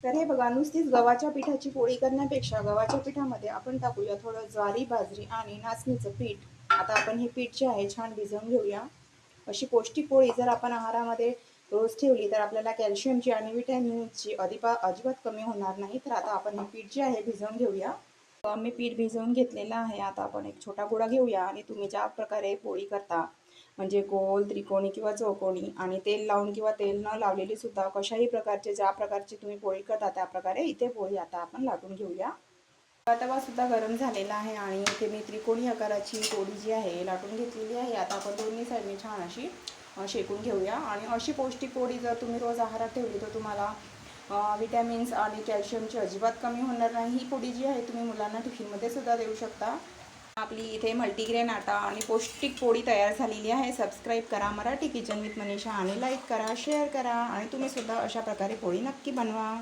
तर हे बघा, नुसतीच गव्हाच्या पिठाची पोळी करण्यापेक्षा गव्हाच्या पिठामध्ये आपण टाकूया थोडं ज्वारी, बाजरी आणि नाचणीचं पीठ. आता आपण हे पीठ जे आहे छान भिजवून घेऊया. अशी पौष्टिक पोळी जर आपण आहारामध्ये रोज ठेवली तर आपल्याला कॅल्शियमची आणि विटॅमिनची अजिबात कमी होणार नाही. तर आता आपण हे पीठ जे आहे भिजवून घेऊया. मी पीठ भिजवून घेतलेलं आहे. आता आपण एक छोटा गोळा घेऊया आणि तुम्ही ज्या प्रकारे पोळी करता, म्हणजे गोल, त्रिकोणी किंवा चौकोनी, आणि तेल लावून किंवा तेल न लावलेली सुद्धा कशाही प्रकारचे, ज्या प्रकारची तुम्ही पोळी करता त्या प्रकारे इथे पोळी आता आपण लाटून घेऊया. तवा सुद्धा गरम झालेला आहे आणि इथे मी त्रिकोणी आकाराची पोळी जी आहे लाटून घेतलेली आहे. आता आपण दोन्ही साईडने छान अशी शेकून घेऊया. आणि अशी पौष्टिक पोळी जर तुम्ही रोज आहारात ठेवली तर तुम्हाला विटॅमिन्स आणि कॅल्शियमची अजिबात कमी होणार नाही. ही पोळी जी आहे तुम्ही मुलांना टिफिनमध्ये सुद्धा देऊ शकता. आपली इथे मल्टीग्रेन आटा आणि पौष्टिक पोळी तयार झालेली आहे. सबस्क्राईब करा मराठी किचन विथ मनीषा आणि लाईक करा, शेअर करा आणि तुम्ही सुद्धा अशा प्रकारे पोळी नक्की बनवा.